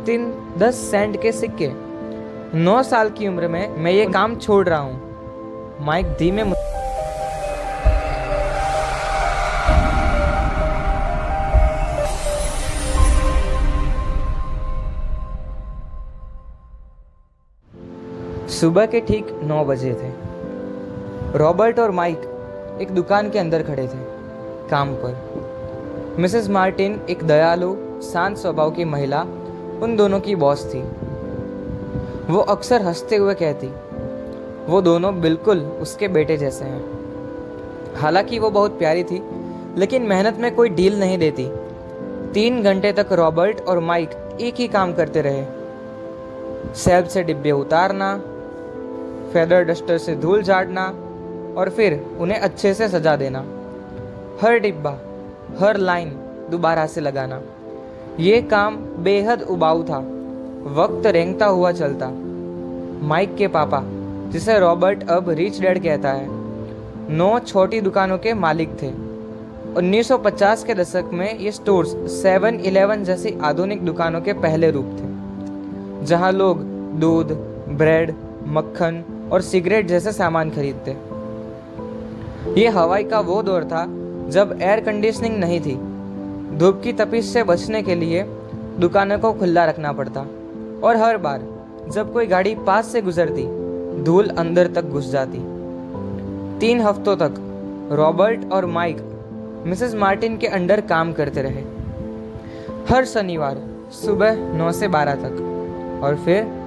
10 Saint के सिक्के। 9 साल की उम्र में मैं ये काम छोड़ रहा हूँ। माइक धीमे सुबह के ठीक 9 बजे थे। रॉबर्ट और माइक एक दुकान के अंदर खड़े थे, काम पर। मिसेस मार्टिन, एक दयालु शांत स्वभाव की महिला, उन दोनों की बॉस थी। वो अक्सर हंसते हुए कहती, वो दोनों बिल्कुल उसके बेटे जैसे हैं। हालांकि वो बहुत प्यारी थी, लेकिन मेहनत में कोई डील नहीं देती। 3 घंटे तक रॉबर्ट और माइक एक ही काम करते रहे। सेल्फ से डिब्बे उतारना, फेदर डस्टर से धूल झाड़ना और फिर उन्हें अच्छे से सजा देना। हर डिब्बा, हर लाइन दोबारा से लगाना। ये काम बेहद उबाऊ था। वक्त रेंगता हुआ चलता। माइक के पापा, जिसे रॉबर्ट अब रिच डैड कहता है, 9 छोटी दुकानों के मालिक थे। 1950 के दशक में ये स्टोर्स 7-Eleven जैसी आधुनिक दुकानों के पहले रूप थे, जहां लोग दूध, ब्रेड, मक्खन और सिगरेट जैसे सामान खरीदते। ये हवाई का वो दौर था जब एयर कंडीशनिंग नहीं थी। धूप की तपिश से बचने के लिए दुकानों को खुला रखना पड़ता, और हर बार जब कोई गाड़ी पास से गुजरती, धूल अंदर तक घुस जाती। 3 हफ्तों तक रॉबर्ट और माइक मिसेस मार्टिन के अंडर काम करते रहे, हर शनिवार सुबह 9 से 12 तक। और फिर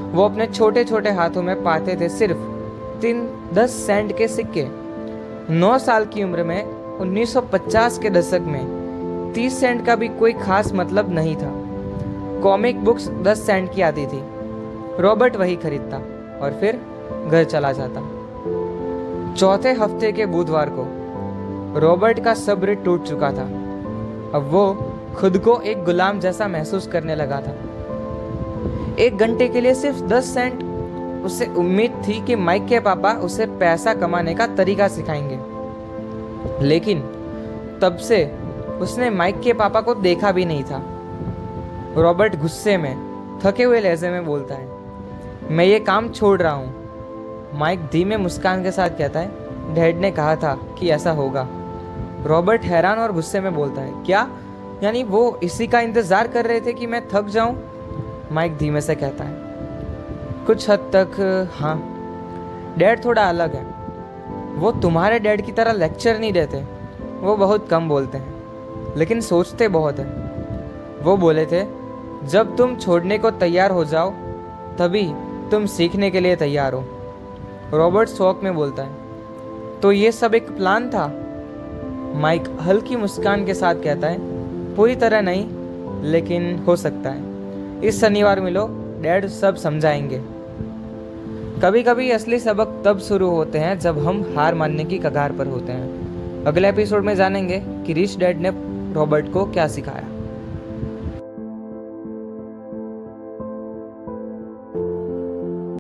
वो अपने छोटे छोटे हाथों में पाते थे सिर्फ 10 सेंट के सिक्के। 9 साल की उम्र में 1950 के दशक में 30 सेंट का भी कोई खास मतलब नहीं था। कॉमिक बुक्स 10 सेंट की आती थी। रॉबर्ट वही खरीदता और फिर घर चला जाता। चौथे हफ्ते के बुधवार को रॉबर्ट का सब्र टूट चुका था। अब वो खुद को एक गुलाम जैसा महसूस करने लगा था। 1 घंटे के लिए सिर्फ 10 सेंट। उसे उम्मीद थी कि माइक के पापा उसे पैसा कमाने का तरीका सिखाएंगे, लेकिन तब से उसने माइक के पापा को देखा भी नहीं था। रॉबर्ट गुस्से में, थके हुए लहजे में बोलता है, मैं ये काम छोड़ रहा हूँ। माइक धीमे मुस्कान के साथ कहता है, डैड ने कहा था कि ऐसा होगा। रॉबर्ट हैरान और गुस्से में बोलता है, क्या? यानी वो इसी का इंतज़ार कर रहे थे कि मैं थक जाऊं? माइक धीमे से कहता है, कुछ हद तक हाँ। डैड थोड़ा अलग है। वो तुम्हारे डैड की तरह लेक्चर नहीं देते। वो बहुत कम बोलते हैं, लेकिन सोचते बहुत हैं। वो बोले थे, जब तुम छोड़ने को तैयार हो जाओ, तभी तुम सीखने के लिए तैयार हो। रॉबर्ट शौक में बोलता है, तो ये सब एक प्लान था? माइक हल्की मुस्कान के साथ कहता है, पूरी तरह नहीं, लेकिन हो सकता है। इस शनिवार मिलो, डैड सब समझाएंगे। कभी कभी असली सबक तब शुरू होते हैं जब हम हार मानने की कगार पर होते हैं। अगले एपिसोड में जानेंगे कि रिच डैड ने रॉबर्ट को क्या सिखाया।